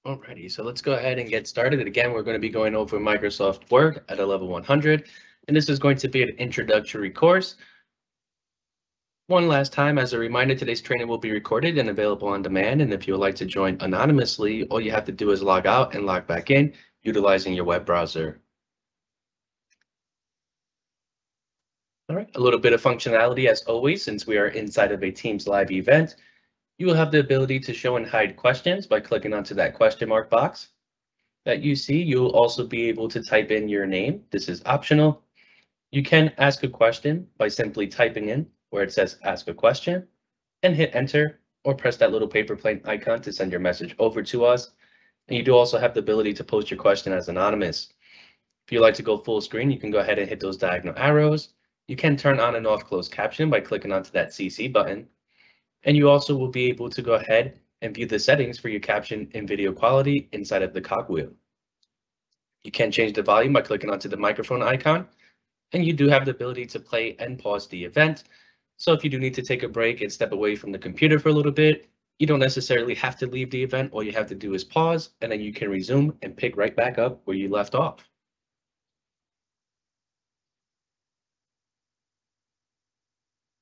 Alrighty, so let's go ahead and get started. Again, we're going to be going over Microsoft Word at a level 100, and this is going to be an introductory course. One last time, as a reminder, today's training will be recorded and available on demand, and if you would like to join anonymously, all you have to do is log out and log back in utilizing your web browser. All right, a little bit of functionality as always, since we are inside of a Teams live event. You will have the ability to show and hide questions by clicking onto that question mark box that you see. You'll also be able to type in your name. This is optional. You can ask a question by simply typing in where it says ask a question and hit enter, or press that little paper plane icon to send your message over to us. And you do also have the ability to post your question as anonymous. If you like to go full screen, you can go ahead and hit those diagonal arrows. You can turn on and off closed caption by clicking onto that CC button. And you also will be able to go ahead and view the settings for your caption and video quality inside of the cogwheel. You can change the volume by clicking onto the microphone icon, and you do have the ability to play and pause the event. So if you do need to take a break and step away from the computer for a little bit, you don't necessarily have to leave the event. All you have to do is pause, and then you can resume and pick right back up where you left off.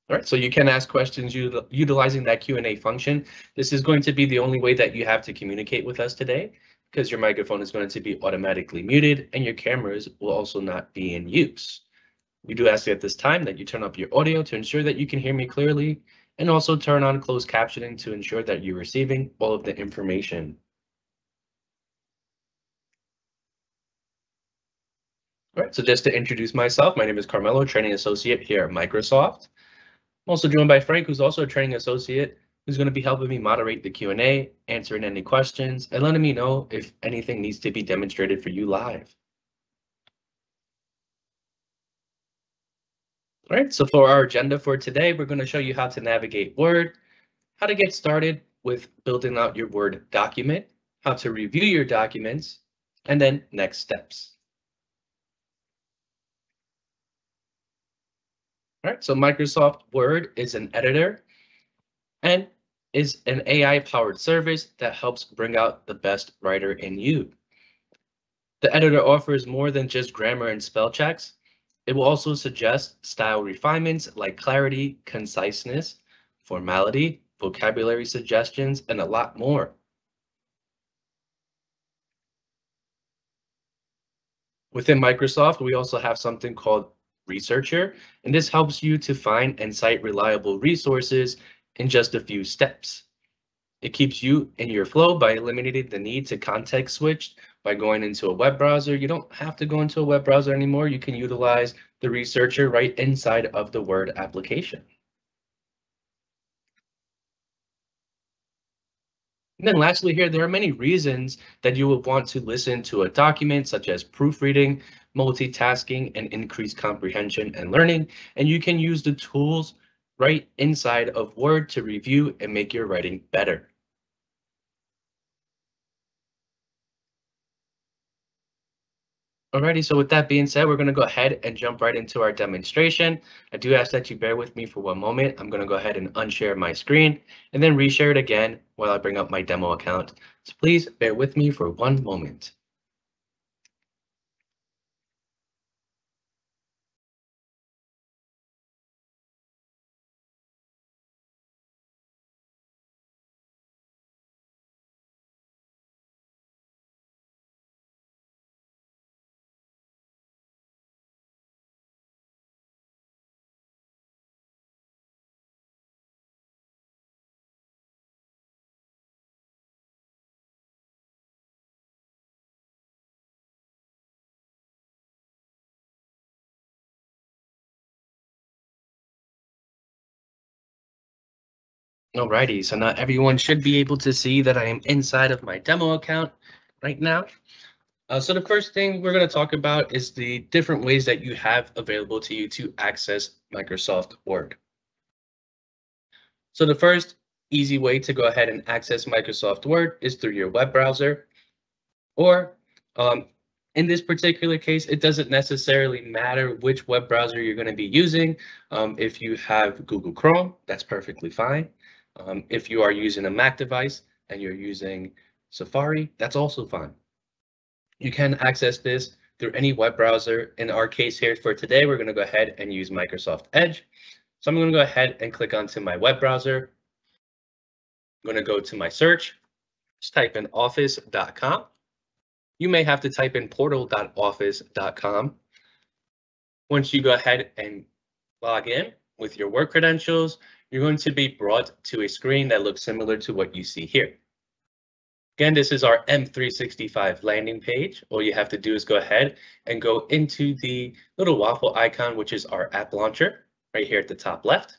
All right, so you can ask questions utilizing that Q&A function. This is going to be the only way that you have to communicate with us today, because your microphone is going to be automatically muted and your cameras will also not be in use. We do ask at this time that you turn up your audio to ensure that you can hear me clearly, and also turn on closed captioning to ensure that you're receiving all of the information. All right, so just to introduce myself, my name is Carmelo, training associate here at Microsoft. I'm also joined by Frank, who's also a training associate, who's going to be helping me moderate the Q&A, answering any questions, and letting me know if anything needs to be demonstrated for you live. All right, so for our agenda for today, we're going to show you how to navigate Word, how to get started with building out your Word document, how to review your documents, and then next steps. All right, so Microsoft Word is an editor and is an AI-powered service that helps bring out the best writer in you. The editor offers more than just grammar and spell checks. It will also suggest style refinements like clarity, conciseness, formality, vocabulary suggestions, and a lot more. Within Microsoft, we also have something called Researcher, and this helps you to find and cite reliable resources in just a few steps. It keeps you in your flow by eliminating the need to context switch by going into a web browser. You don't have to go into a web browser anymore. You can utilize the Researcher right inside of the Word application. And then lastly here, there are many reasons that you would want to listen to a document, such as proofreading, multitasking, and increased comprehension and learning. And you can use the tools right inside of Word to review and make your writing better. Alrighty, so with that being said, we're going to go ahead and jump right into our demonstration. I do ask that you bear with me for one moment. I'm going to go ahead and unshare my screen and then reshare it again while I bring up my demo account. So please bear with me for one moment. Alrighty, so now everyone should be able to see that I am inside of my demo account right now. So the first thing we're going to talk about is the different ways that you have available to you to access Microsoft Word. So the first easy way to go ahead and access Microsoft Word is through your web browser, or in this particular case, it doesn't necessarily matter which web browser you're going to be using. If you have Google Chrome, that's perfectly fine. If you are using a Mac device and you're using Safari, that's also fine. You can access this through any web browser. In our case here for today, we're going to go ahead and use Microsoft Edge. So I'm going to go ahead and click onto my web browser. I'm going to go to my search, just type in office.com. You may have to type in portal.office.com. Once you go ahead and log in with your work credentials, you're going to be brought to a screen that looks similar to what you see here. Again, this is our M365 landing page. All you have to do is go ahead and go into the little waffle icon, which is our app launcher right here at the top left.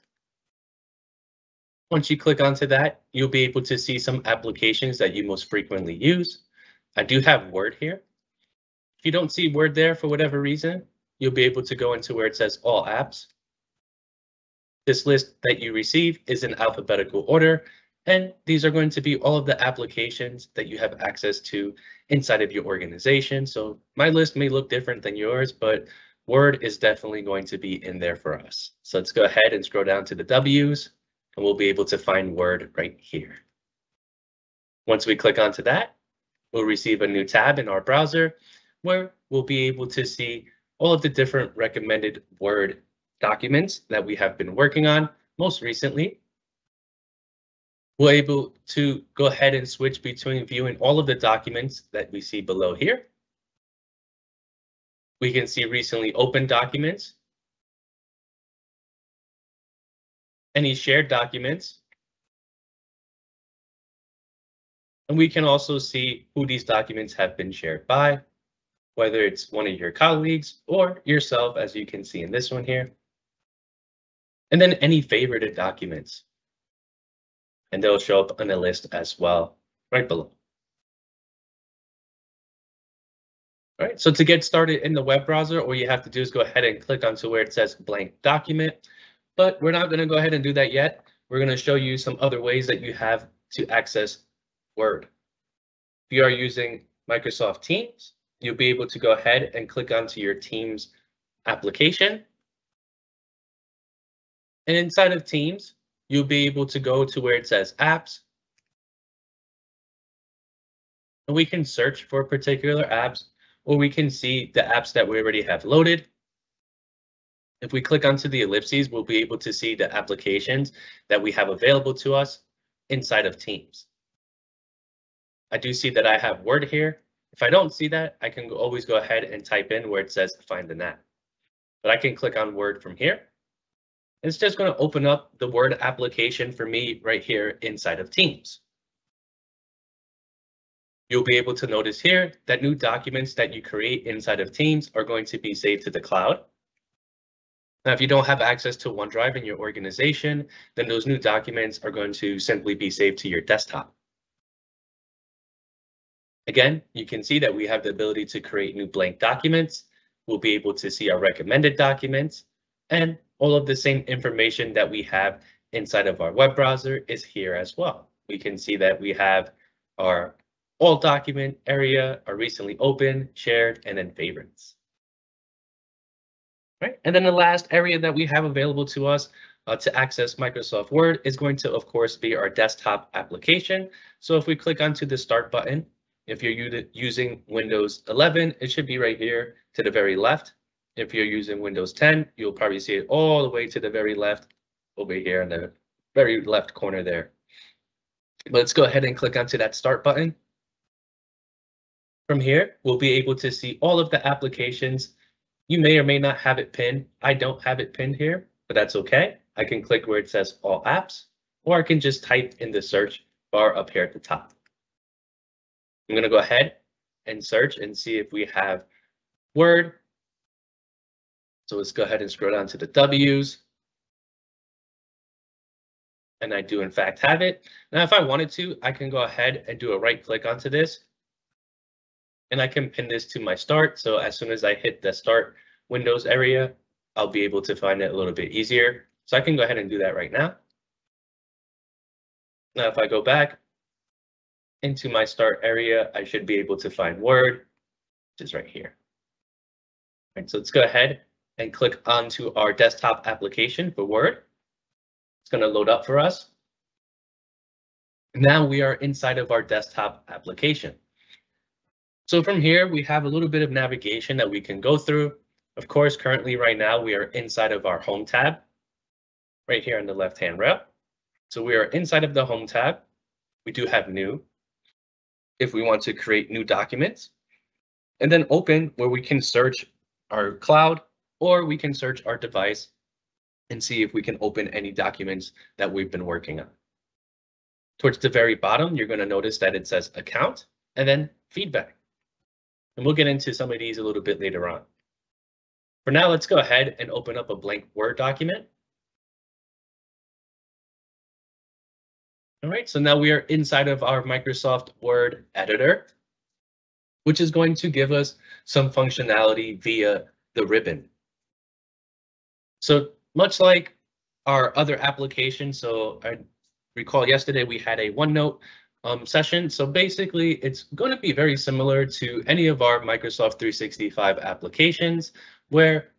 Once you click onto that, you'll be able to see some applications that you most frequently use. I do have Word here. If you don't see Word there for whatever reason, you'll be able to go into where it says All Apps. This list that you receive is in alphabetical order, and these are going to be all of the applications that you have access to inside of your organization. So my list may look different than yours, but Word is definitely going to be in there for us. So let's go ahead and scroll down to the W's, and we'll be able to find Word right here. Once we click onto that, we'll receive a new tab in our browser where we'll be able to see all of the different recommended Word documents that we have been working on most recently. We're able to go ahead and switch between viewing all of the documents that we see below here. We can see recently opened documents, any shared documents, and we can also see who these documents have been shared by, whether it's one of your colleagues or yourself, as you can see in this one here. And then any favorited documents. And they'll show up on a list as well, right below. All right, so to get started in the web browser, all you have to do is go ahead and click onto where it says blank document, but we're not gonna go ahead and do that yet. We're gonna show you some other ways that you have to access Word. If you are using Microsoft Teams, you'll be able to go ahead and click onto your Teams application. And inside of Teams, you'll be able to go to where it says apps. And we can search for particular apps, or we can see the apps that we already have loaded. If we click onto the ellipses, we'll be able to see the applications that we have available to us inside of Teams. I do see that I have Word here. If I don't see that, I can always go ahead and type in where it says find an app. But I can click on Word from here. It's just going to open up the Word application for me right here inside of Teams. You'll be able to notice here that new documents that you create inside of Teams are going to be saved to the cloud. Now, if you don't have access to OneDrive in your organization, then those new documents are going to simply be saved to your desktop. Again, you can see that we have the ability to create new blank documents. We'll be able to see our recommended documents, and all of the same information that we have inside of our web browser is here as well. We can see that we have our all document area, our recently opened, shared, and then favorites. Right, and then the last area that we have available to us to access Microsoft Word is going to, of course, be our desktop application. So if we click onto the Start button, if you're using Windows 11, it should be right here to the very left. If you're using Windows 10, you'll probably see it all the way to the very left over here in the very left corner there. But let's go ahead and click onto that Start button. From here, we'll be able to see all of the applications. You may or may not have it pinned. I don't have it pinned here, but that's okay. I can click where it says All Apps, or I can just type in the search bar up here at the top. I'm going to go ahead and search and see if we have Word. So let's go ahead and scroll down to the W's. And I do in fact have it. Now, if I wanted to, I can go ahead and do a right click onto this. And I can pin this to my start. So as soon as I hit the start Windows area, I'll be able to find it a little bit easier. So I can go ahead and do that right now. Now, if I go back into my start area, I should be able to find Word, which is right here. All right, so let's go ahead and click onto our desktop application for Word. It's going to load up for us. Now we are inside of our desktop application. So from here, we have a little bit of navigation that we can go through. Of course, currently right now, we are inside of our Home tab, right here on the left-hand rail. So we are inside of the Home tab. We do have New, if we want to create new documents, and then Open, where we can search our cloud, or we can search our device and see if we can open any documents that we've been working on. Towards the very bottom, you're going to notice that it says Account and then Feedback. And we'll get into some of these a little bit later on. For now, let's go ahead and open up a blank Word document. All right, so now we are inside of our Microsoft Word editor, which is going to give us some functionality via the ribbon. So much like our other applications, so I recall yesterday we had a OneNote session. So basically, it's going to be very similar to any of our Microsoft 365 applications, where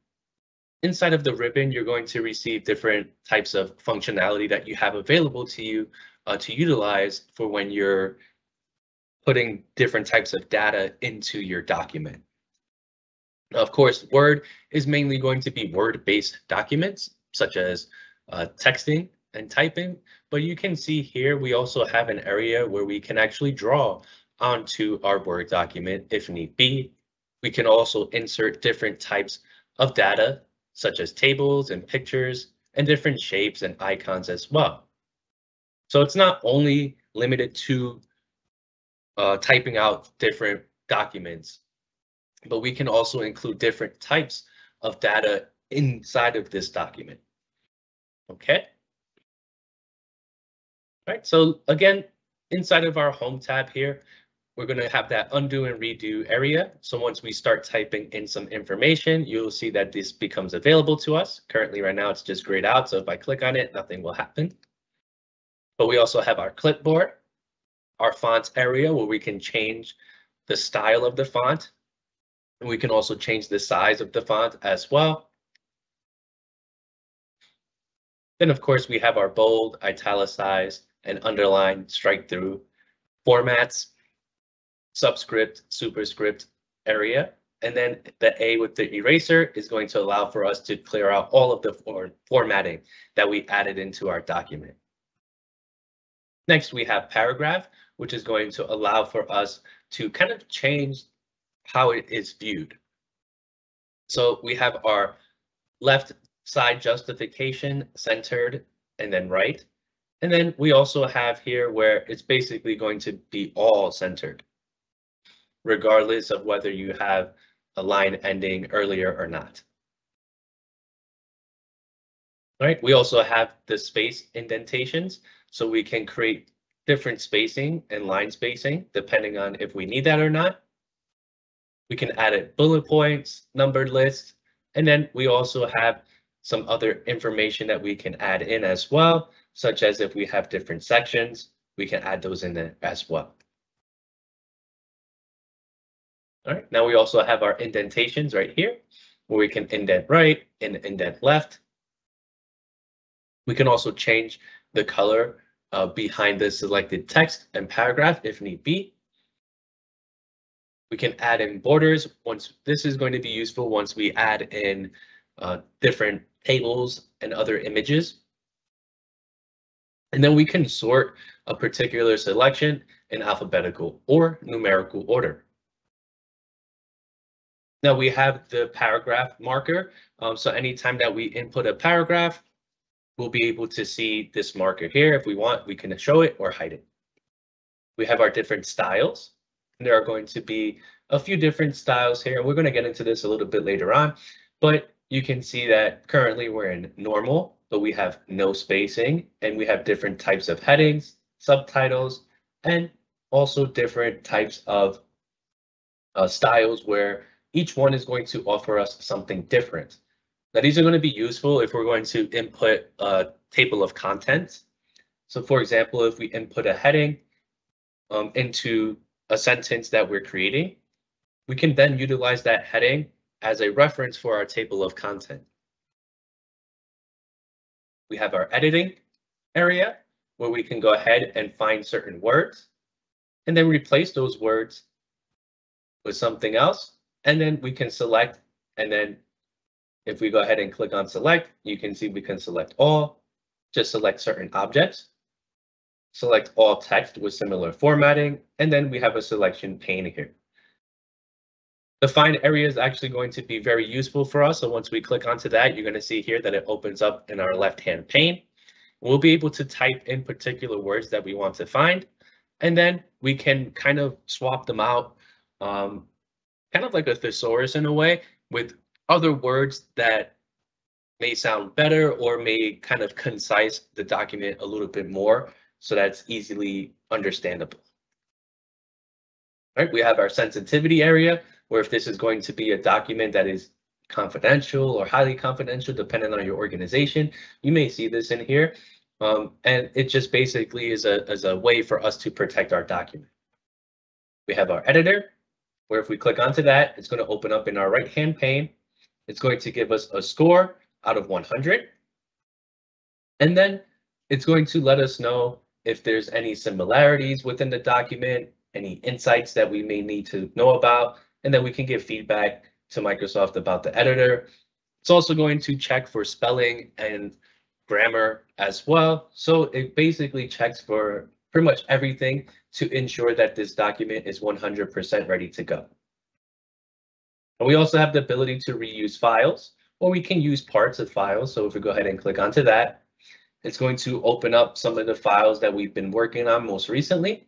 inside of the ribbon, you're going to receive different types of functionality that you have available to you to utilize for when you're putting different types of data into your document. Now, of course, Word is mainly going to be Word-based documents, such as texting and typing, but you can see here we also have an area where we can actually draw onto our Word document if need be. We can also insert different types of data, such as tables and pictures and different shapes and icons as well. So it's not only limited to typing out different documents, but we can also include different types of data inside of this document. Okay. All right, so again, inside of our Home tab here, we're going to have that undo and redo area. So once we start typing in some information, you'll see that this becomes available to us. Currently, right now, it's just grayed out. So if I click on it, nothing will happen. But we also have our clipboard, our fonts area where we can change the style of the font. And we can also change the size of the font as well. Then, of course, we have our bold, italicized, and underline, strike through formats, subscript, superscript area. And then the A with the eraser is going to allow for us to clear out all of the formatting that we added into our document. Next, we have paragraph, which is going to allow for us to kind of change how it is viewed. So we have our left side justification centered and then right. And then we also have here where it's basically going to be all centered, regardless of whether you have a line ending earlier or not. All right, we also have the space indentations, so we can create different spacing and line spacing depending on if we need that or not. We can add it bullet points, numbered lists, and then we also have some other information that we can add in as well, such as if we have different sections, we can add those in there as well. All right, now we also have our indentations right here, where we can indent right and indent left. We can also change the color behind the selected text and paragraph if need be. We can add in borders. Once this is going to be useful once we add in different tables and other images. And then we can sort a particular selection in alphabetical or numerical order. Now we have the paragraph marker. So anytime that we input a paragraph, we'll be able to see this marker here. If we want, we can show it or hide it. We have our different styles. And there are going to be a few different styles here. We're going to get into this a little bit later on, but you can see that currently we're in normal, but we have no spacing, and we have different types of headings, subtitles, and also different types of styles where each one is going to offer us something different. Now, these are going to be useful if we're going to input a table of contents. So for example, if we input a heading into a sentence that we're creating, we can then utilize that heading as a reference for our table of content. We have our editing area where we can go ahead and find certain words and then replace those words with something else. And then we can select, and then if we go ahead and click on select, you can see we can select all, just select certain objects, select all text with similar formatting, and then we have a selection pane here. The find area is actually going to be very useful for us. So once we click onto that, you're going to see here that it opens up in our left-hand pane. We'll be able to type in particular words that we want to find, and then we can kind of swap them out, kind of like a thesaurus in a way, with other words that may sound better or may kind of concise the document a little bit more so that's easily understandable. Right, we have our sensitivity area, where if this is going to be a document that is confidential or highly confidential, depending on your organization, you may see this in here. And it just basically is a way for us to protect our document. We have our editor, where if we click onto that, it's going to open up in our right-hand pane. It's going to give us a score out of 100. And then it's going to let us know if there's any similarities within the document, any insights that we may need to know about, and then we can give feedback to Microsoft about the editor. It's also going to check for spelling and grammar as well. So it basically checks for pretty much everything to ensure that this document is 100% ready to go. And we also have the ability to reuse files, or we can use parts of files. So if we go ahead and click onto that, it's going to open up some of the files that we've been working on most recently.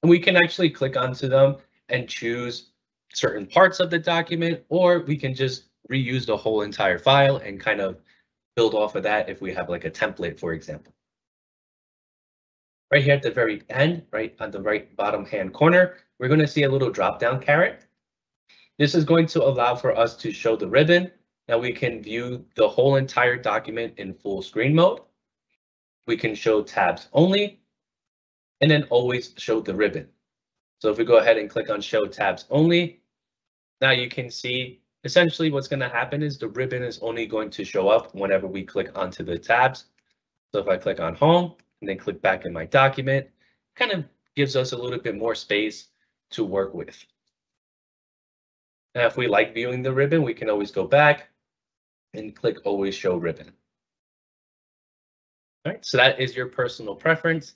And we can actually click onto them and choose certain parts of the document, or we can just reuse the whole entire file and kind of build off of that if we have like a template, for example. Right here at the very end, right on the right bottom hand corner, we're going to see a little drop down caret. This is going to allow for us to show the ribbon. Now we can view the whole entire document in full screen mode. We can show tabs only, and then always show the ribbon. So if we go ahead and click on show tabs only, now you can see essentially what's going to happen is the ribbon is only going to show up whenever we click onto the tabs. So if I click on home and then click back in my document, kind of gives us a little bit more space to work with. Now, if we like viewing the ribbon, we can always go back and click always show ribbon. All right, so that is your personal preference.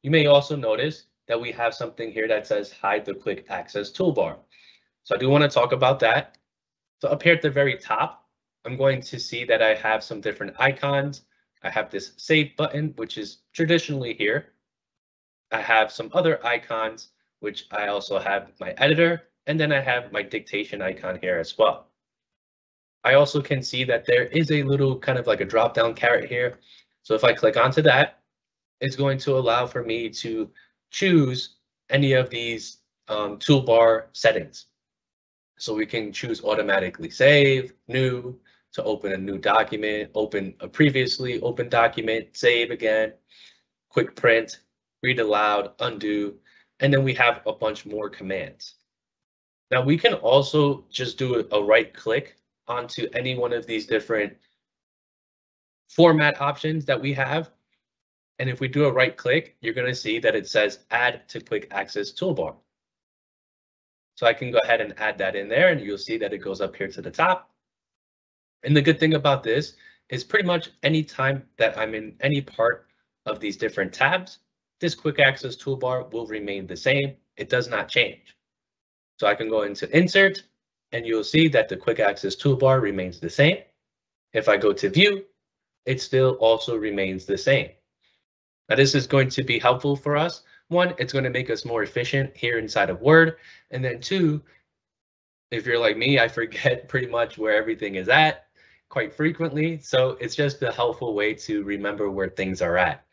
You may also notice that we have something here that says hide the quick access toolbar. So I do want to talk about that. So up here at the very top, I'm going to see that I have some different icons. I have this save button, which is traditionally here. I have some other icons, which I also have my editor, and then I have my dictation icon here as well. I also can see that there is a little kind of like a drop down caret here. So if I click onto that, it's going to allow for me to choose any of these toolbar settings. So we can choose automatically save, new, to open a new document, open a previously open document, save again, quick print, read aloud, undo, and then we have a bunch more commands. Now we can also just do a right click onto any one of these different format options that we have. And if we do a right click, you're going to see that it says add to quick access toolbar. So I can go ahead and add that in there, and you'll see that it goes up here to the top. And the good thing about this is pretty much any time that I'm in any part of these different tabs, this quick access toolbar will remain the same. It does not change. So I can go into insert, and you'll see that the quick access toolbar remains the same. If I go to view, it still also remains the same. Now this is going to be helpful for us. One, it's going to make us more efficient here inside of Word. And then two, if you're like me, I forget pretty much where everything is at quite frequently. So it's just a helpful way to remember where things are at,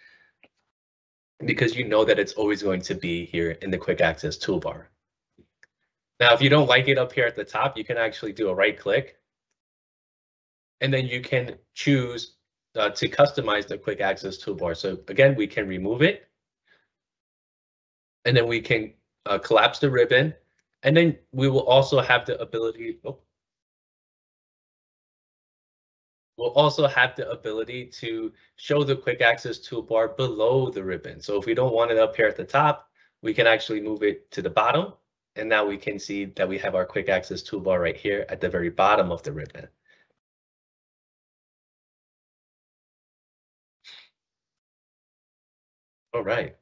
because you know that it's always going to be here in the quick access toolbar. Now, if you don't like it up here at the top, you can actually do a right click, and then you can choose to customize the quick access toolbar. So again, we can remove it, and then we can collapse the ribbon, and then we will also have the ability. We'll also have the ability to show the quick access toolbar below the ribbon. So if we don't want it up here at the top, we can actually move it to the bottom. And now we can see that we have our quick access toolbar right here at the very bottom of the ribbon. All right.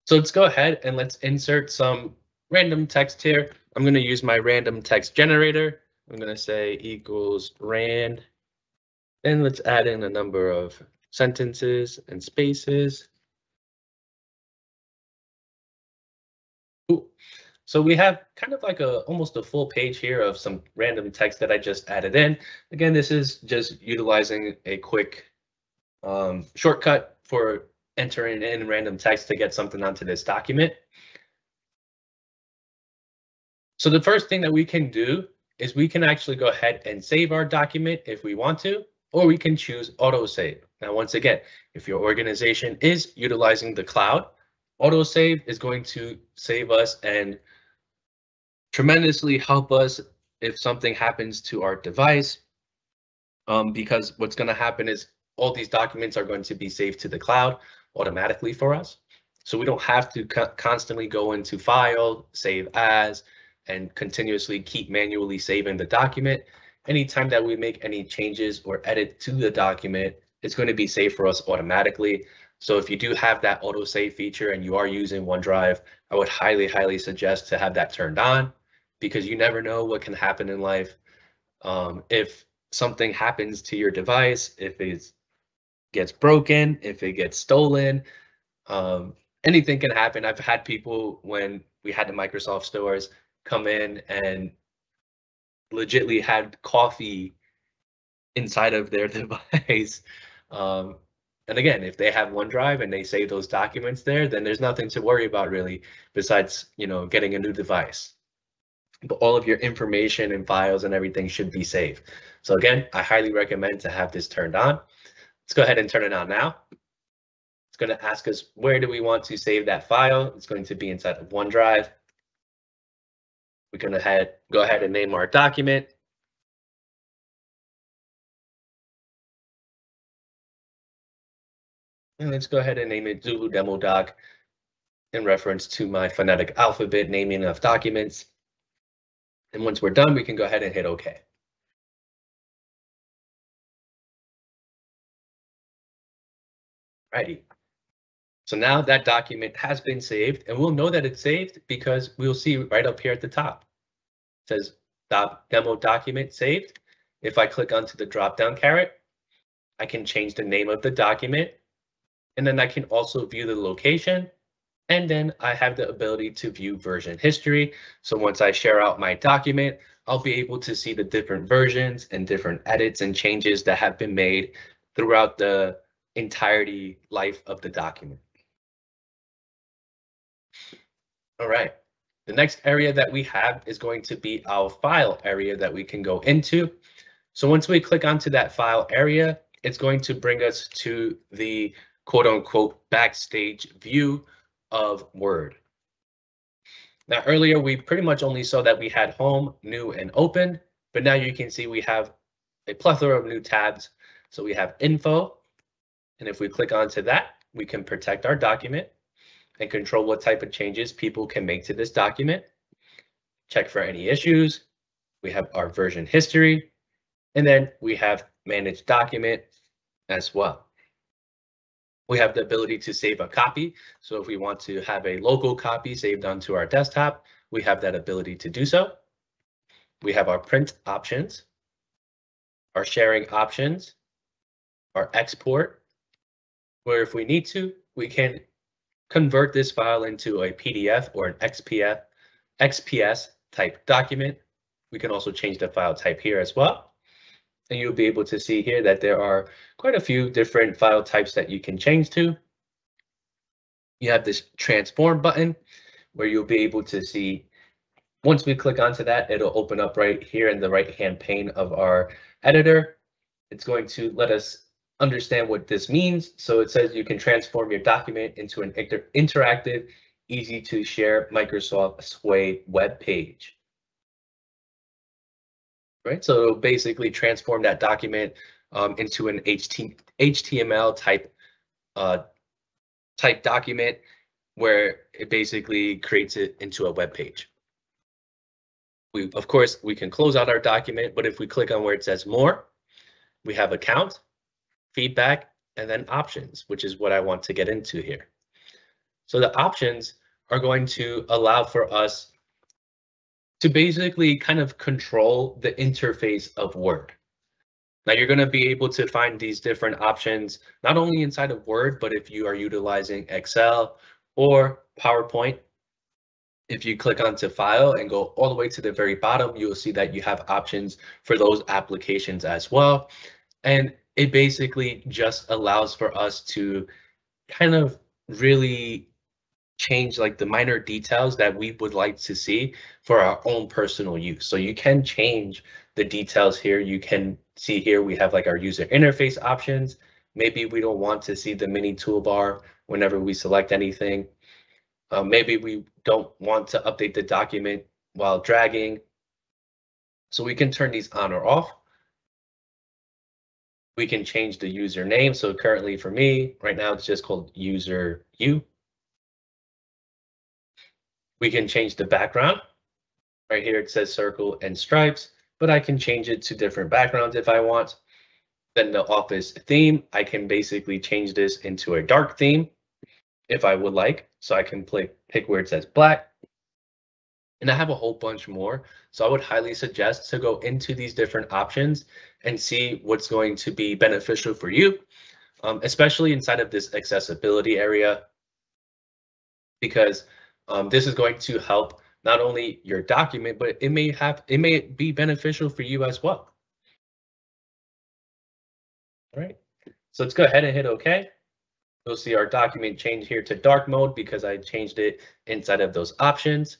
So let's go ahead and let's insert some random text here. I'm going to use my random text generator. I'm going to say equals rand. And let's add in a number of sentences and spaces. Ooh. So we have kind of like almost a full page here of some random text that I just added in. Again, this is just utilizing a quick shortcut for entering in random text to get something onto this document. So the first thing that we can do is we can actually go ahead and save our document if we want to, or we can choose autosave. Now, once again, if your organization is utilizing the cloud, autosave is going to save us and tremendously help us if something happens to our device, because what's going to happen is all these documents are going to be saved to the cloud automatically for us. So we don't have to constantly go into File, Save As, and continuously keep manually saving the document. Anytime that we make any changes or edit to the document, it's going to be saved for us automatically. So if you do have that autosave feature and you are using OneDrive, I would highly, highly suggest to have that turned on, because you never know what can happen in life. If something happens to your device, if it gets broken, if it gets stolen, anything can happen. I've had people, when we had the Microsoft stores, come in and legitly had coffee inside of their device. And again, if they have OneDrive and they save those documents there, then there's nothing to worry about really, besides, you know, getting a new device. But all of your information and files and everything should be saved. So again, I highly recommend to have this turned on. Let's go ahead and turn it on now. It's going to ask us, where do we want to save that file? It's going to be inside of OneDrive. We're going to go ahead and name our document. And let's go ahead and name it Zulu Demo Doc, in reference to my phonetic alphabet naming of documents. And once we're done, we can go ahead and hit OK. Righty. So now that document has been saved, and we'll know that it's saved because we'll see right up here at the top. It says demo document saved. If I click onto the drop-down caret, I can change the name of the document, and then I can also view the location, and then I have the ability to view version history. So once I share out my document, I'll be able to see the different versions and different edits and changes that have been made throughout the entirety life of the document. All right, the next area that we have is going to be our file area that we can go into. So once we click onto that file area, it's going to bring us to the quote unquote backstage view of Word. Now earlier we pretty much only saw that we had home, new, and open, but now you can see we have a plethora of new tabs. So we have info, and if we click onto that, we can protect our document and control what type of changes people can make to this document. Check for any issues. We have our version history, and then we have manage document as well. We have the ability to save a copy. So if we want to have a local copy saved onto our desktop, we have that ability to do so. We have our print options, our sharing options, our export, where if we need to, we can convert this file into a PDF or an XPS type document. We can also change the file type here as well. And you'll be able to see here that there are quite a few different file types that you can change to. You have this transform button where you'll be able to see, once we click onto that, it'll open up right here in the right-hand pane of our editor. It's going to let us understand what this means. So it says you can transform your document into an interactive, easy to share Microsoft Sway web page. right? So it'll basically transform that document into an HTML type document where it basically creates it into a web page. Of course, we can close out our document, but if we click on where it says more, we have account, feedback, and then options, which is what I want to get into here. So the options are going to allow for us to basically kind of control the interface of Word. Now you're going to be able to find these different options, not only inside of Word, but if you are utilizing Excel or PowerPoint. If you click onto File and go all the way to the very bottom, you will see that you have options for those applications as well. And it basically just allows for us to kind of really change like the minor details that we would like to see for our own personal use. So you can change the details here. You can see here we have like our user interface options. Maybe we don't want to see the mini toolbar whenever we select anything. Maybe we don't want to update the document while dragging. So we can turn these on or off. We can change the username. So currently for me, right now, it's just called user U. We can change the background. Right here, it says circle and stripes, but I can change it to different backgrounds if I want. Then the office theme, I can basically change this into a dark theme if I would like. So I can pick where it says black. And I have a whole bunch more. So I would highly suggest to go into these different options and see what's going to be beneficial for you, especially inside of this accessibility area, because this is going to help not only your document, but it may be beneficial for you as well. All right, so let's go ahead and hit OK. You'll see our document change here to dark mode because I changed it inside of those options.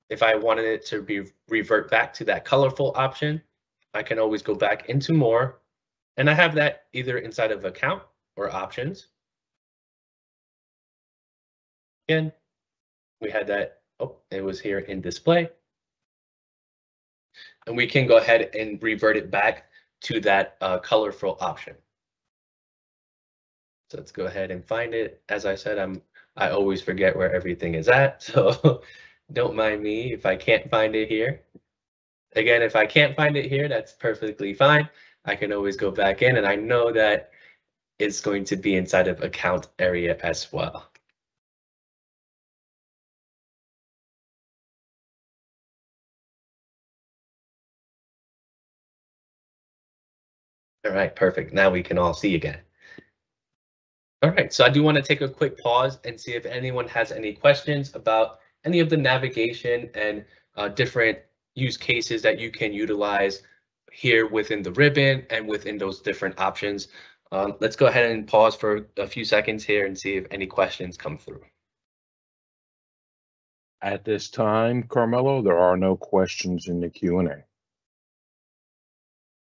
If I wanted it to revert back to that colorful option, I can always go back into more. And I have that either inside of account or options. Again, we had that, oh, it was here in display. And we can go ahead and revert it back to that colorful option. So let's go ahead and find it. As I said, I always forget where everything is at. So don't mind me if I can't find it here. Again, if I can't find it here, that's perfectly fine. I can always go back in, and I know that it's going to be inside of account area as well. All right, perfect. Now we can all see again. All right, so I do want to take a quick pause and see if anyone has any questions about any of the navigation and different use cases that you can utilize here within the ribbon and within those different options. Let's go ahead and pause for a few seconds here and see if any questions come through. At this time, Carmelo, there are no questions in the Q&A.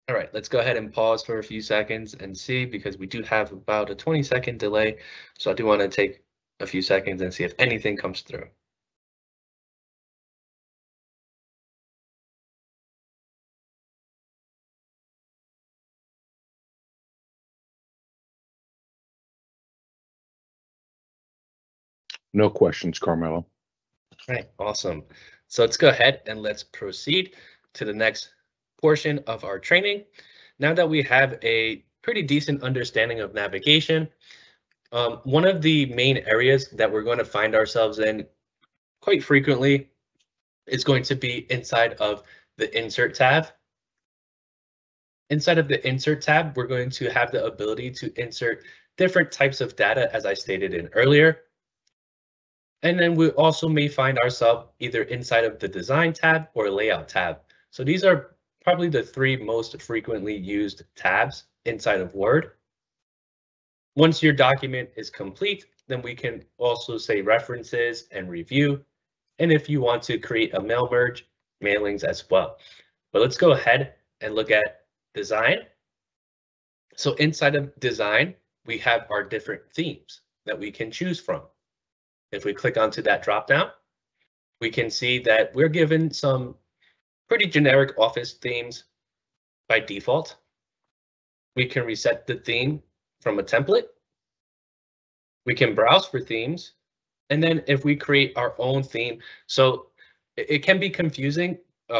All right, let's go ahead and pause for a few seconds and see, because we do have about a 20-second delay. So I do want to take a few seconds and see if anything comes through. No questions, Carmelo. All right, awesome. So let's go ahead and let's proceed to the next portion of our training. Now that we have a pretty decent understanding of navigation, one of the main areas that we're going to find ourselves in quite frequently is going to be inside of the Insert tab. Inside of the Insert tab, we're going to have the ability to insert different types of data, as I stated in earlier. And then we also may find ourselves either inside of the Design tab or Layout tab. So these are probably the three most frequently used tabs inside of Word. Once your document is complete, then we can also say References and Review. And if you want to create a mail merge, Mailings as well. But let's go ahead and look at Design. So inside of Design, we have our different themes that we can choose from. If we click onto that dropdown, we can see that we're given some pretty generic office themes. by default. We can reset the theme from a template. We can browse for themes. And then if we create our own theme, so it can be confusing.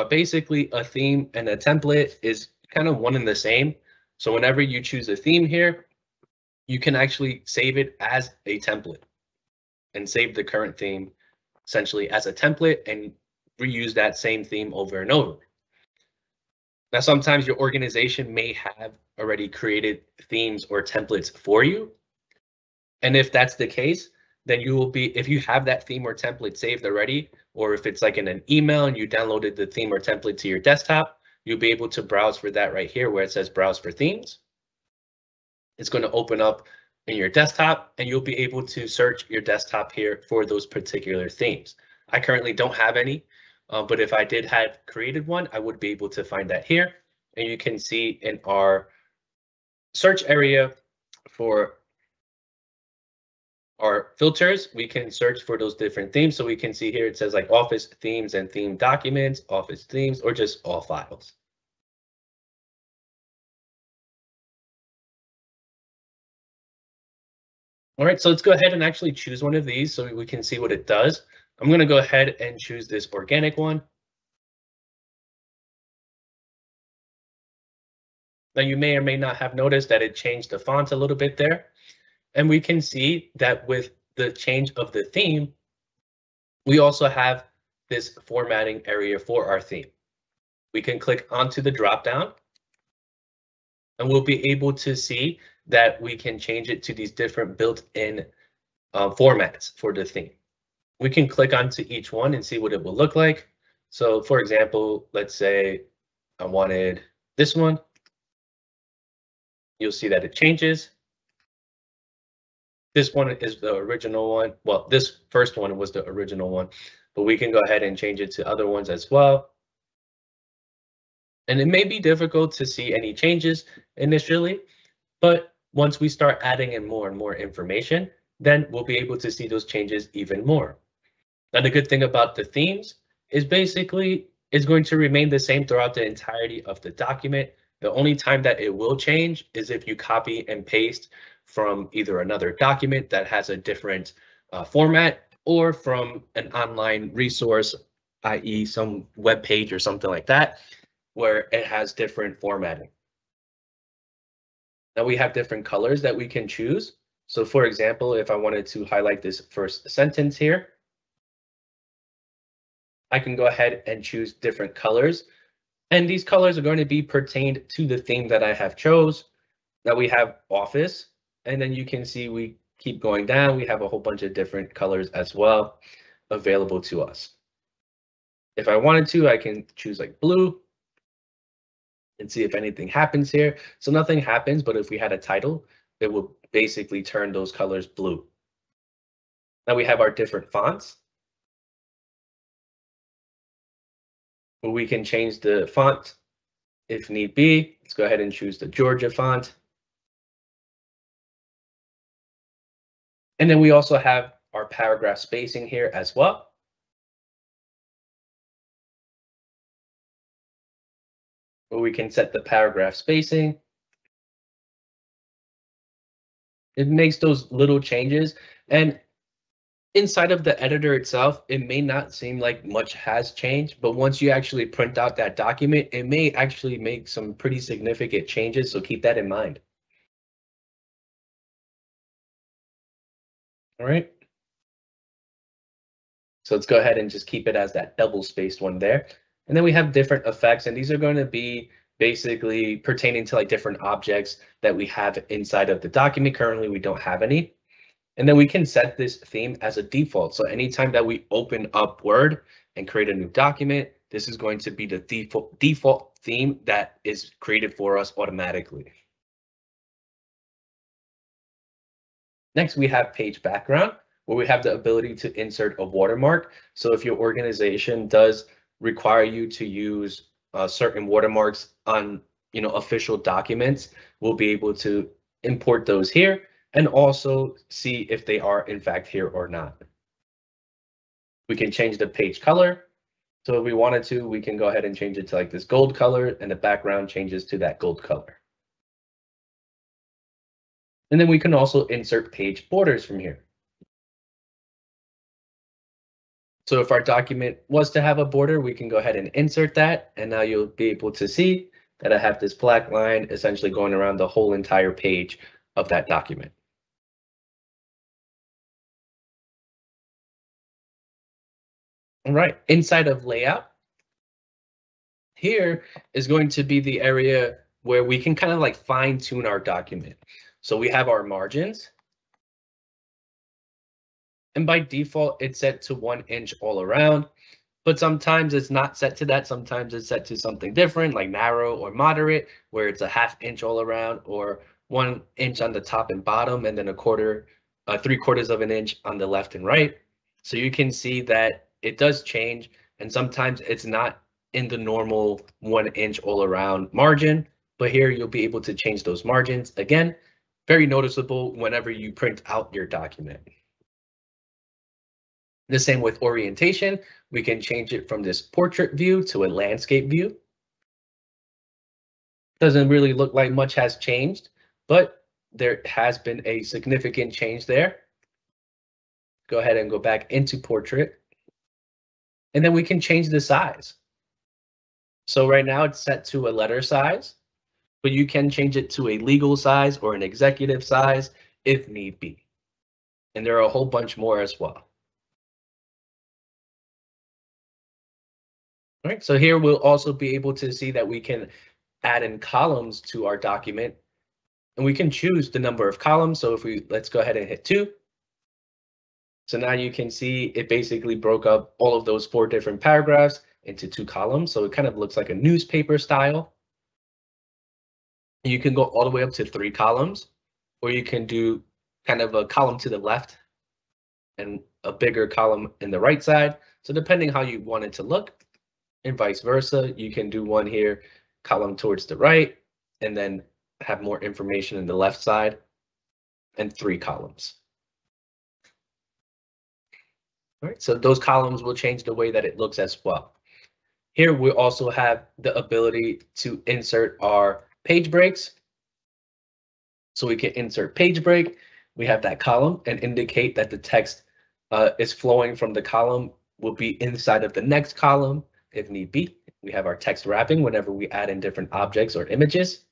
Basically, a theme and a template is kind of one and the same. So whenever you choose a theme here, you can actually save it as a template and save the current theme essentially as a template and reuse that same theme over and over. Now, sometimes your organization may have already created themes or templates for you. And if that's the case, then you will be, if you have that theme or template saved already, or if it's like in an email and you downloaded the theme or template to your desktop, you'll be able to browse for that right here where it says browse for themes. It's going to open up in your desktop and you'll be able to search your desktop here for those particular themes. I currently don't have any, but if I did have created one, I would be able to find that here. And you can see in our search area for our filters, we can search for those different themes. So we can see here, it says like Office themes and theme documents, Office themes, or just all files. All right, so let's go ahead and actually choose one of these so we can see what it does. I'm going to go ahead and choose this organic one. Now you may or may not have noticed that it changed the font a little bit there. And we can see that with the change of the theme, we also have this formatting area for our theme. We can click onto the dropdown and we'll be able to see that we can change it to these different built-in formats for the theme. We can click onto each one and see what it will look like. So for example, let's say I wanted this one. You'll see that it changes. This one is the original one. Well, this first one was the original one, but we can go ahead and change it to other ones as well. And it may be difficult to see any changes initially, but once we start adding in more and more information, then we'll be able to see those changes even more. Now, the good thing about the themes is basically it's going to remain the same throughout the entirety of the document. The only time that it will change is if you copy and paste from either another document that has a different format or from an online resource, i.e. some web page or something like that, where it has different formatting. Now we have different colors that we can choose. So for example, if I wanted to highlight this first sentence here, I can go ahead and choose different colors. And these colors are going to be pertained to the theme that I have chose. Now we have Office, and then you can see we keep going down. We have a whole bunch of different colors as well available to us. If I wanted to, I can choose like blue and see if anything happens here. So nothing happens, but if we had a title, it will basically turn those colors blue. Now we have our different fonts. We can change the font if need be. Let's go ahead and choose the Georgia font. And then we also have our paragraph spacing here as well. Where we can set the paragraph spacing. It makes those little changes, and inside of the editor itself, it may not seem like much has changed, but once you actually print out that document, it may actually make some pretty significant changes, so keep that in mind. All right. So let's go ahead and just keep it as that double-spaced one there. And then we have different effects, and these are going to be basically pertaining to like different objects that we have inside of the document. Currently, we don't have any. And then we can set this theme as a default. So anytime that we open up Word and create a new document, this is going to be the default theme that is created for us automatically. Next, we have page background, where we have the ability to insert a watermark. So if your organization does require you to use certain watermarks on official documents, we'll be able to import those here and also see if they are in fact here or not. We can change the page color. So if we wanted to, we can go ahead and change it to like this gold color, and the background changes to that gold color. And then we can also insert page borders from here. So if our document was to have a border, we can go ahead and insert that. And now you'll be able to see that I have this black line essentially going around the whole entire page of that document. All right, inside of layout, here is going to be the area where we can kind of like fine tune our document. So we have our margins. And by default, it's set to 1 inch all around, but sometimes it's not set to that. Sometimes it's set to something different, like narrow or moderate, where it's a 1/2 inch all around, or 1 inch on the top and bottom, and then 3/4 of an inch on the left and right. So you can see that it does change, and sometimes it's not in the normal 1 inch all around margin, but here you'll be able to change those margins. Again, very noticeable whenever you print out your document. The same with orientation. We can change it from this portrait view to a landscape view. Doesn't really look like much has changed, but there has been a significant change there. Go ahead and go back into portrait. And then we can change the size. So right now it's set to a letter size, but you can change it to a legal size or an executive size if need be. And there are a whole bunch more as well. All right, so here we'll also be able to see that we can add in columns to our document, and we can choose the number of columns. So if let's go ahead and hit 2. So now you can see it basically broke up all of those 4 different paragraphs into 2 columns. So it kind of looks like a newspaper style. You can go all the way up to 3 columns, or you can do kind of a column to the left and a bigger column in the right side. So depending how you want it to look, and vice versa, you can do one here, column towards the right, and then have more information in the left side, and 3 columns. All right, so those columns will change the way that it looks as well. Here we also have the ability to insert our page breaks. So we can insert page break. We have that column and indicate that the text is flowing from the column will be inside of the next column if need be. We have our text wrapping whenever we add in different objects or images.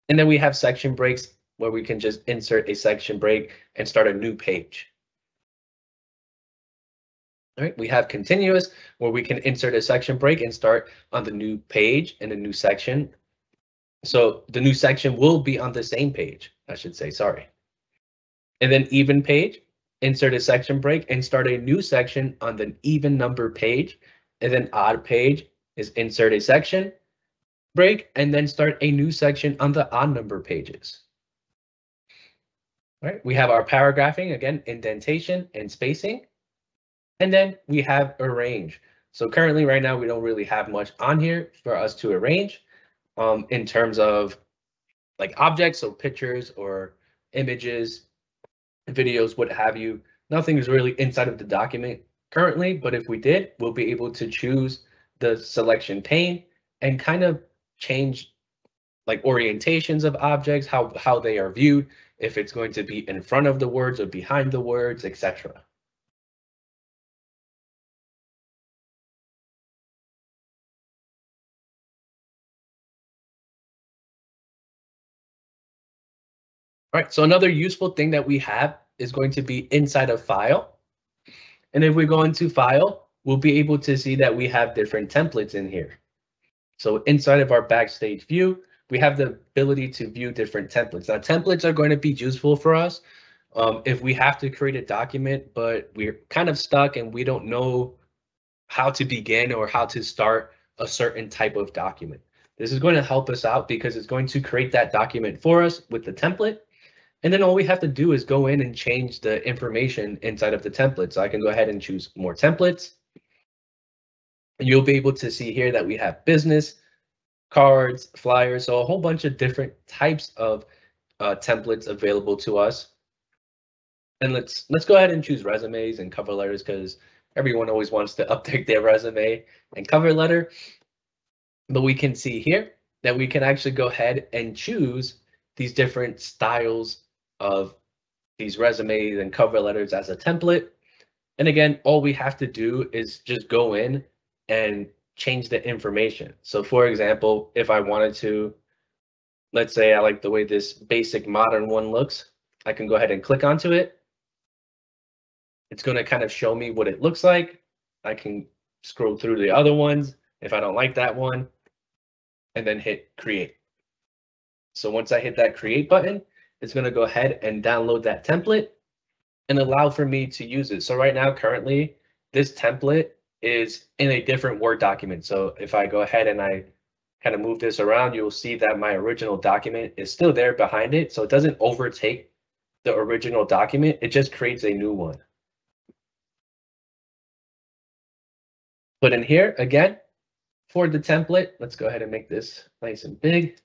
And then we have section breaks where we can just insert a section break and start a new page. All right, we have continuous where we can insert a section break and start on the new page in a new section. So the new section will be on the same page, I should say, sorry. And then even page, insert a section break and start a new section on the even number page. And then odd page is insert a section break and then start a new section on the odd number pages. All right, we have our paragraphing, again, indentation and spacing. And then we have arrange. So currently right now, we don't really have much on here for us to arrange in terms of like objects, so pictures or images, videos, what have you. Nothing is really inside of the document currently, but if we did, we'll be able to choose the selection pane and kind of change like orientations of objects, how they are viewed, if it's going to be in front of the words or behind the words, etc. All right, so another useful thing that we have is going to be inside of file. And if we go into file, we'll be able to see that we have different templates in here. So inside of our backstage view, we have the ability to view different templates. Now, templates are going to be useful for us if we have to create a document, but we're kind of stuck and we don't know how to begin or how to start a certain type of document. This is going to help us out because it's going to create that document for us with the template. And then all we have to do is go in and change the information inside of the template. So I can go ahead and choose more templates. And you'll be able to see here that we have business, cards, flyers, so a whole bunch of different types of templates available to us. And let's go ahead and choose resumes and cover letters because Everyone always wants to update their resume and cover letter. But we can see here that we can actually go ahead and choose these different styles of these resumes and cover letters as a template. And again, all we have to do is just go in and change the information. So for example, if I wanted to, let's say I like the way this basic modern one looks, I can go ahead and click onto it. It's going to kind of show me what it looks like. I can scroll through the other ones if I don't like that one, and then hit create. So once I hit that create button, it's going to go ahead and download that template and allow for me to use it. So right now, currently, this template is in a different Word document. So if I go ahead and I kind of move this around, you'll see that my original document is still there behind it. So it doesn't overtake the original document. It just creates a new one. But in here, again, for the template, let's go ahead and make this nice and big.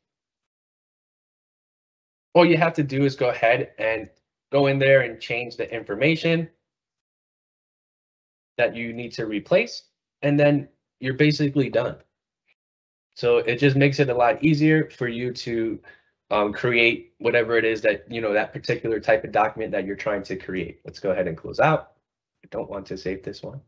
All you have to do is go ahead and go in there and change the information that you need to replace, and then you're basically done. So it just makes it a lot easier for you to create whatever it is that, that particular type of document that you're trying to create. Let's go ahead and close out. I don't want to save this one.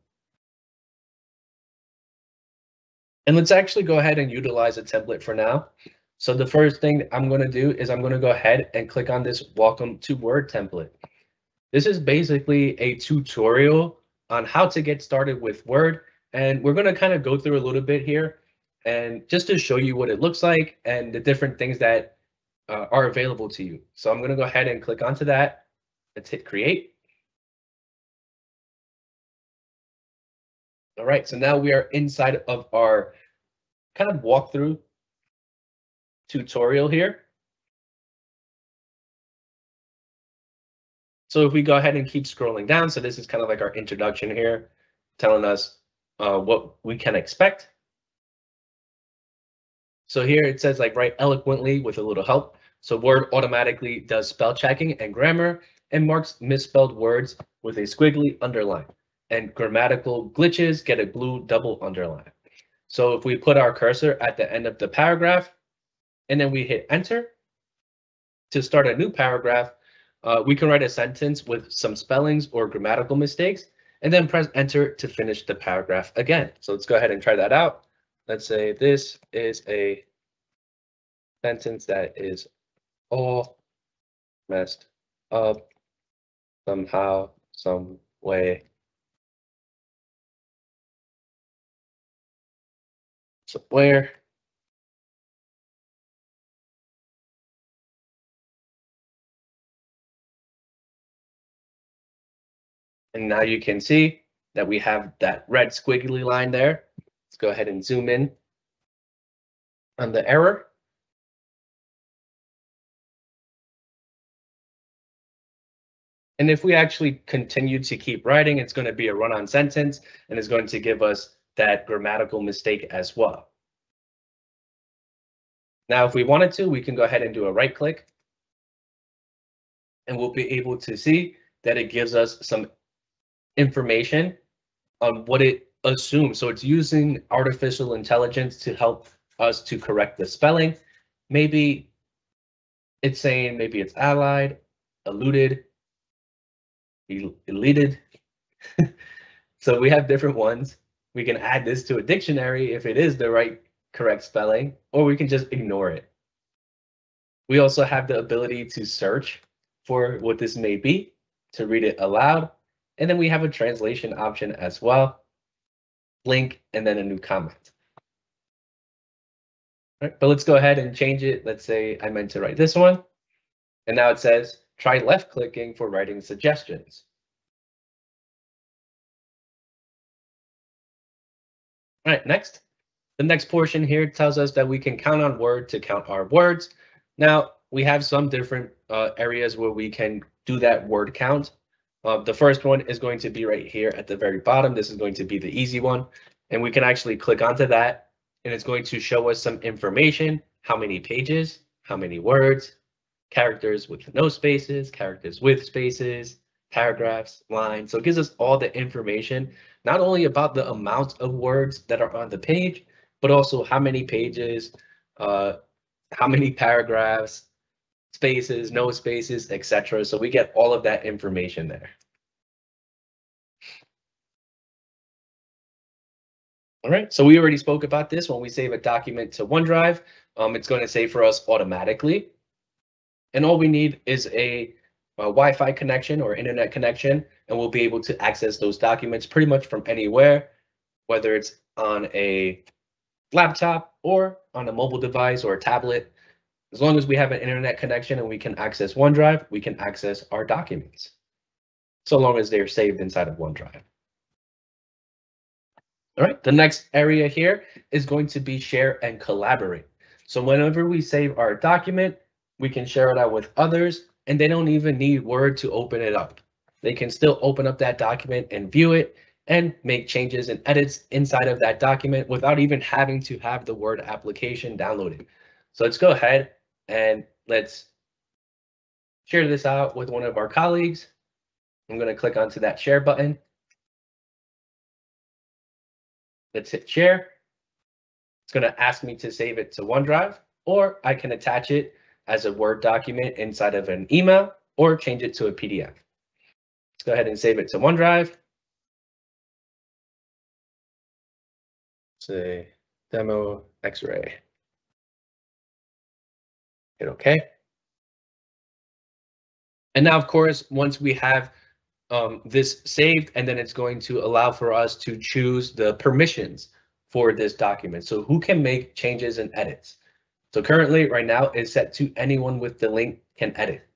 And let's actually go ahead and utilize a template for now. So the first thing I'm going to do is I'm going to go ahead and click on this Welcome to Word template. This is basically a tutorial on how to get started with Word. And we're going to kind of go through a little bit here and just to show you what it looks like and the different things that are available to you. So I'm going to go ahead and click onto that. Let's hit create. All right, so now we are inside of our kind of walkthrough tutorial here. So if we go ahead and keep scrolling down, so this is kind of like our introduction here, telling us what we can expect. So here it says like write eloquently with a little help. So Word automatically does spell checking and grammar and marks misspelled words with a squiggly underline, and grammatical glitches get a blue double underline. So if we put our cursor at the end of the paragraph and then we hit enter to start a new paragraph, we can write a sentence with some spellings or grammatical mistakes and then press enter to finish the paragraph again. So let's go ahead and try that out. Let's say this is a sentence that is all messed up somehow, some way. Somewhere. And now you can see that we have that red squiggly line there. Let's go ahead and zoom in on the error. And if we actually continue to keep writing, it's going to be a run-on sentence and it's going to give us that grammatical mistake as well. Now, if we wanted to, we can go ahead and do a right click and we'll be able to see that it gives us some information on what it assumes. So it's using artificial intelligence to help us to correct the spelling. Maybe it's saying maybe it's allied, eluded, deleted. So we have different ones. We can add this to a dictionary if it is the right correct spelling, or we can just ignore it. We also have the ability to search for what this may be, to read it aloud. And then we have a translation option as well, link, and then a new comment. All right, but let's go ahead and change it. Let's say I meant to write this one. And now it says, try left clicking for writing suggestions. All right, next. The next portion here tells us that we can count on Word to count our words. Now, we have some different areas where we can do that word count. The first one is going to be right here at the very bottom. This is going to be the easy one. And we can actually click onto that. And it's going to show us some information, how many pages, how many words, characters with no spaces, characters with spaces, paragraphs, lines. So it gives us all the information not only about the amount of words that are on the page, but also how many pages, how many paragraphs, spaces, no spaces, etc. So we get all of that information there. All right, so we already spoke about this. When we save a document to OneDrive, it's going to save for us automatically. And all we need is a Wi-Fi connection or internet connection, and we'll be able to access those documents pretty much from anywhere, whether it's on a laptop or on a mobile device or a tablet. As long as we have an internet connection and we can access OneDrive, we can access our documents, so long as they're saved inside of OneDrive. All right, the next area here is going to be share and collaborate. So whenever we save our document, we can share it out with others, and they don't even need Word to open it up. They can still open up that document and view it and make changes and edits inside of that document without even having to have the Word application downloaded. So let's go ahead and let's share this out with one of our colleagues. I'm going to click onto that share button. Let's hit share. It's going to ask me to save it to OneDrive, or I can attach it as a Word document inside of an email or change it to a PDF. Let's go ahead and save it to OneDrive. Say demo X-ray. Hit OK. And now, of course, once we have this saved, and then it's going to allow for us to choose the permissions for this document. So who can make changes and edits? So currently, right now, it's set to anyone with the link can edit.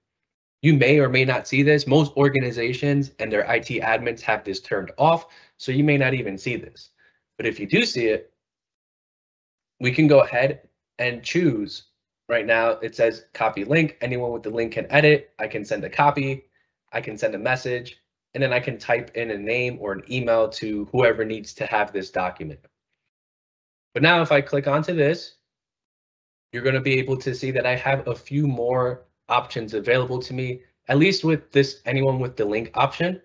You may or may not see this. Most organizations and their IT admins have this turned off, so you may not even see this. But if you do see it, we can go ahead and choose. Right now, it says copy link. Anyone with the link can edit. I can send a copy. I can send a message, and then I can type in a name or an email to whoever needs to have this document. But now if I click onto this, you're going to be able to see that I have a few more options available to me, at least with this anyone with the link option.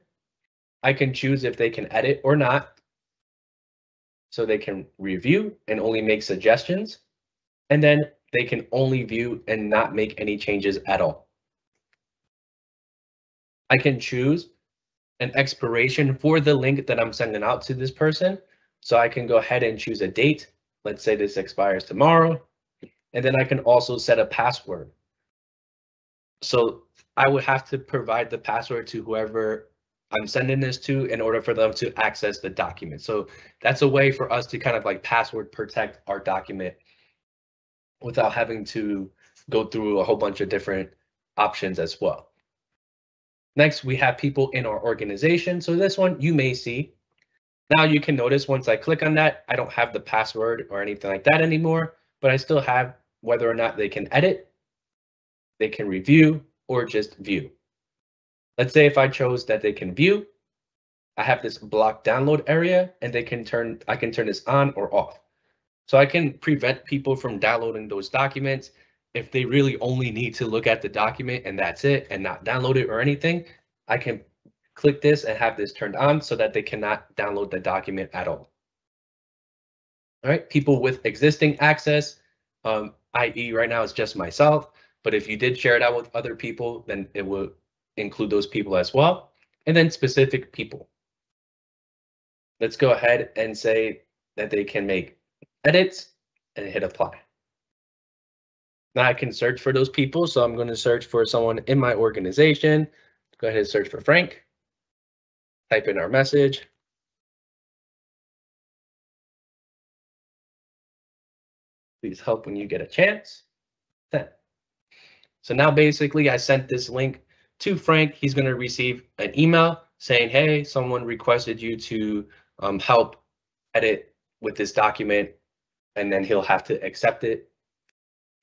I can choose if they can edit or not. So they can review and only make suggestions, and then they can only view and not make any changes at all. I can choose an expiration for the link that I'm sending out to this person. So I can go ahead and choose a date. Let's say this expires tomorrow. And then I can also set a password. So I would have to provide the password to whoever I'm sending this to in order for them to access the document. So that's a way for us to kind of like password protect our document without having to go through a whole bunch of different options as well. Next, we have people in our organization. So this one you may see. Now you can notice once I click on that, I don't have the password or anything like that anymore, but I still have whether or not they can edit, they can review, or just view. Let's say if I chose that they can view, I have this block download area, and I can turn this on or off. So I can prevent people from downloading those documents. If they really only need to look at the document and that's it, and not download it or anything, I can click this and have this turned on so that they cannot download the document at all. All right, people with existing access, i.e. right now it's just myself, but if you did share it out with other people, then it will include those people as well. And then specific people. Let's go ahead and say that they can make edits and hit apply. Now I can search for those people. So I'm going to search for someone in my organization. Go ahead and search for Frank. Type in our message. Please help when you get a chance. So now basically I sent this link to Frank. He's going to receive an email saying, hey, someone requested you to help edit with this document, and then he'll have to accept it.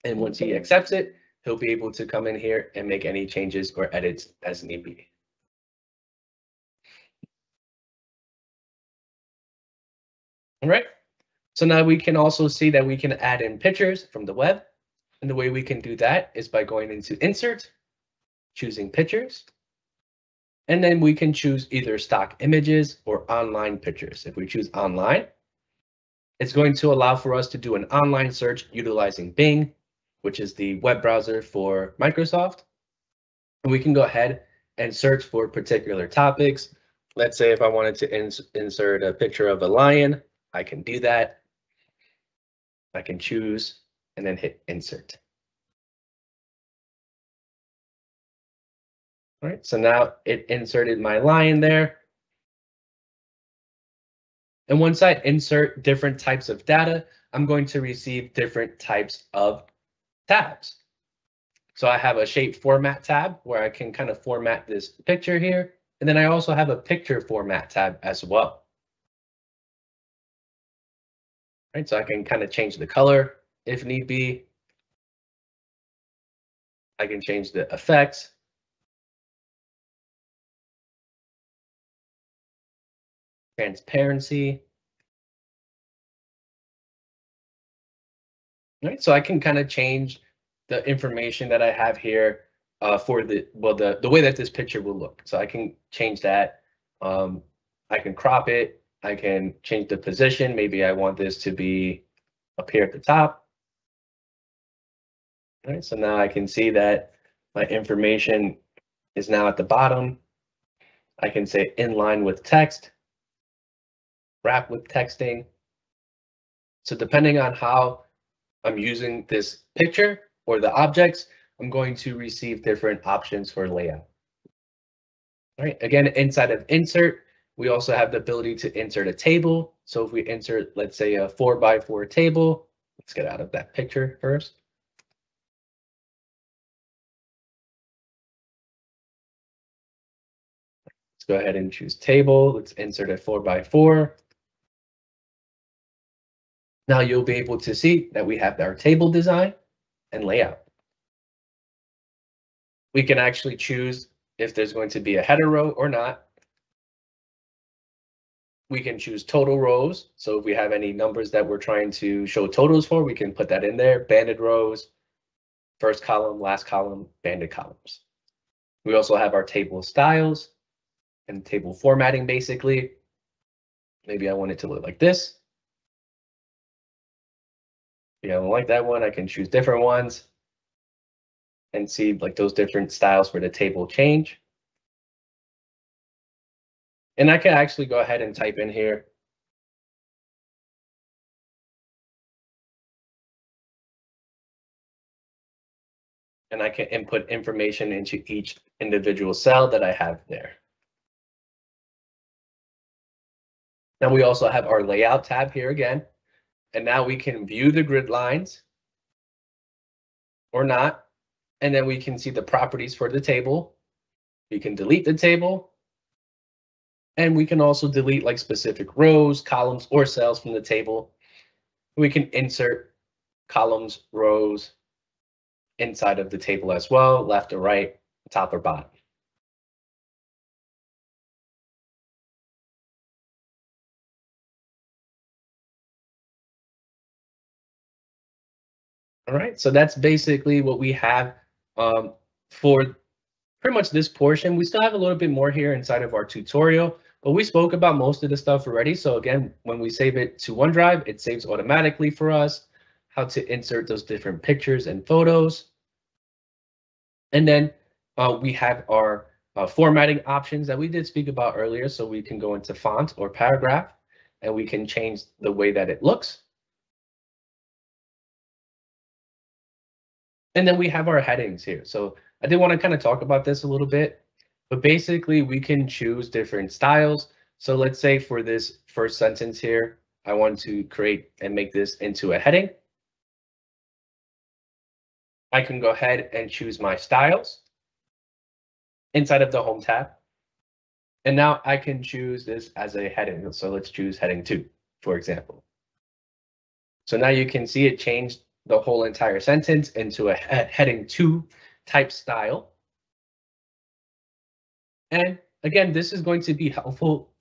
And once he accepts it, he'll be able to come in here and make any changes or edits as need be. All right, so now we can also see that we can add in pictures from the web. And the way we can do that is by going into Insert, choosing Pictures. And then we can choose either stock images or online pictures. If we choose online, it's going to allow for us to do an online search utilizing Bing, which is the web browser for Microsoft. And we can go ahead and search for particular topics. Let's say if I wanted to insert a picture of a lion, I can do that. I can choose and then hit insert. All right, so now it inserted my lion there. And once I insert different types of data, I'm going to receive different types of tabs. So I have a shape format tab where I can kind of format this picture here. And then I also have a picture format tab as well. Right, so I can kind of change the color if need be. I can change the effects. Transparency. Right, so I can kind of change the information that I have here for the way that this picture will look. So I can change that. I can crop it. I can change the position. Maybe I want this to be up here at the top. All right, so now I can see that my information is now at the bottom. I can say inline with text, wrap with texting. So depending on how I'm using this picture or the objects, I'm going to receive different options for layout. All right, again, inside of insert, we also have the ability to insert a table. So if we insert, let's say, a 4x4 table, let's get out of that picture first. Let's go ahead and choose table. Let's insert a 4x4. Now you'll be able to see that we have our table design and layout. We can actually choose if there's going to be a header row or not. We can choose total rows. So if we have any numbers that we're trying to show totals for, we can put that in there. Banded rows, first column, last column, banded columns. We also have our table styles and table formatting, basically. Maybe I want it to look like this. If I don't like that one, I can choose different ones and see like those different styles for the table change. And I can actually go ahead and type in here. And I can input information into each individual cell that I have there. Now we also have our layout tab here again. And now we can view the grid lines or not. And then we can see the properties for the table. We can delete the table. And we can also delete like specific rows, columns, or cells from the table. We can insert columns, rows inside of the table as well, left or right, top or bottom. All right, so that's basically what we have for pretty much this portion. We still have a little bit more here inside of our tutorial, but we spoke about most of the stuff already. So again, when we save it to OneDrive, it saves automatically for us, how to insert those different pictures and photos. And then we have our formatting options that we did speak about earlier. So we can go into font or paragraph, and we can change the way that it looks. And then we have our headings here. So I did want to kind of talk about this a little bit, but basically we can choose different styles. So let's say for this first sentence here, I want to create and make this into a heading. I can go ahead and choose my styles inside of the Home tab. And now I can choose this as a heading. So let's choose heading 2, for example. So now you can see it changed the whole entire sentence into a heading 2 type style. And again, this is going to be helpful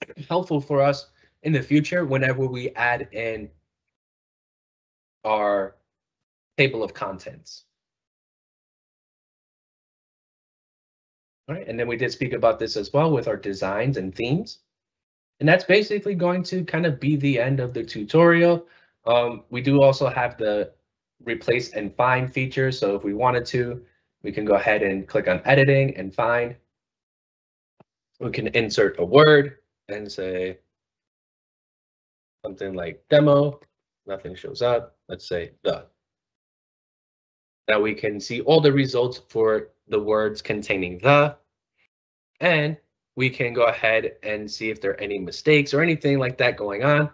for us in the future whenever we add in our table of contents. All right, and then we did speak about this as well with our designs and themes. And that's basically going to kind of be the end of the tutorial. We do also have the replace and find feature. So if we wanted to, we can go ahead and click on editing and find. We can insert a word and say something like demo. Nothing shows up. Let's say the. Now we can see all the results for the words containing the. And we can go ahead and see if there are any mistakes or anything like that going on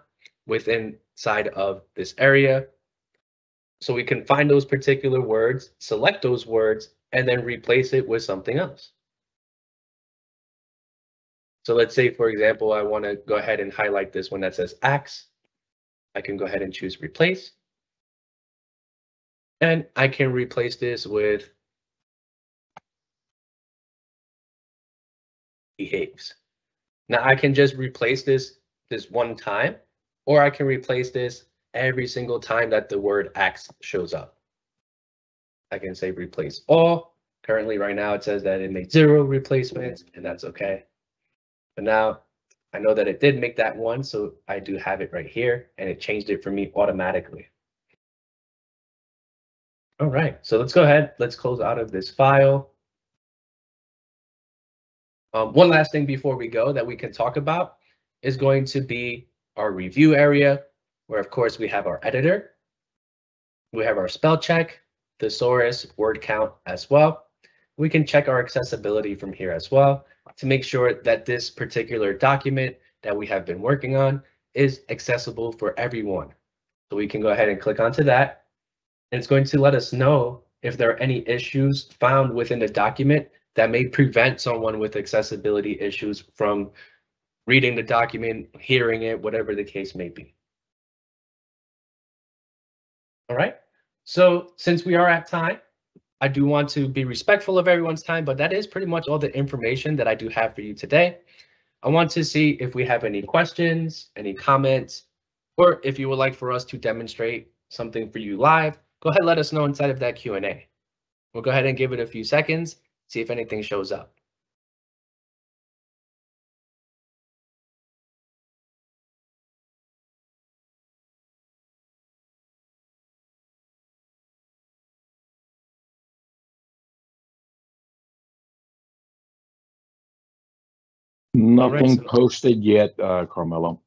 within side of this area. So we can find those particular words, select those words, and then replace it with something else. So let's say, for example, I want to go ahead and highlight this one that says axe. I can go ahead and choose replace. And I can replace this with behaves. Now I can just replace this one time, or I can replace this every single time that the word axe shows up. I can say replace all. Currently right now it says that it made 0 replacements, and that's okay. But now I know that it did make that one, so I do have it right here, and it changed it for me automatically. All right, so let's go ahead. Let's close out of this file. One last thing before we go that we can talk about is going to be our review area, where of course we have our editor. We have our spell check, thesaurus, word count as well. We can check our accessibility from here as well to make sure that this particular document that we have been working on is accessible for everyone. So we can go ahead and click onto that. And it's going to let us know if there are any issues found within the document that may prevent someone with accessibility issues from reading the document, hearing it, whatever the case may be. All right, so since we are at time, I do want to be respectful of everyone's time, but that is pretty much all the information that I do have for you today. I want to see if we have any questions, any comments, or if you would like for us to demonstrate something for you live, go ahead and let us know inside of that Q&A. We'll go ahead and give it a few seconds, see if anything shows up. Nothing so- posted yet, Carmelo.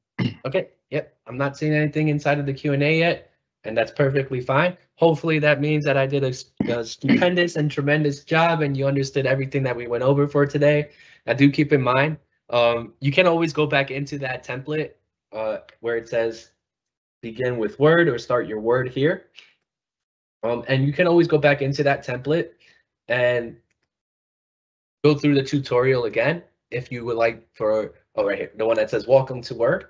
Okay, yep, I'm not seeing anything inside of the Q&A yet, and that's perfectly fine. Hopefully that means that I did a stupendous and tremendous job and you understood everything that we went over for today. Now do keep in mind, you can always go back into that template where it says begin with word or start your word here. And you can always go back into that template and go through the tutorial again if you would like for, oh, right here, the one that says welcome to Word.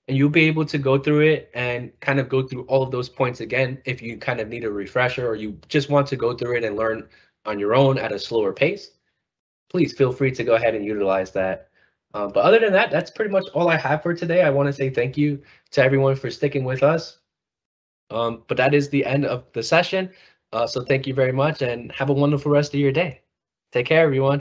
And you'll be able to go through it and kind of go through all of those points again if you kind of need a refresher or you just want to go through it and learn on your own at a slower pace. Please feel free to go ahead and utilize that. But other than that, that's pretty much all I have for today. I want to say thank you to everyone for sticking with us. But that is the end of the session. So thank you very much and have a wonderful rest of your day. Take care, everyone.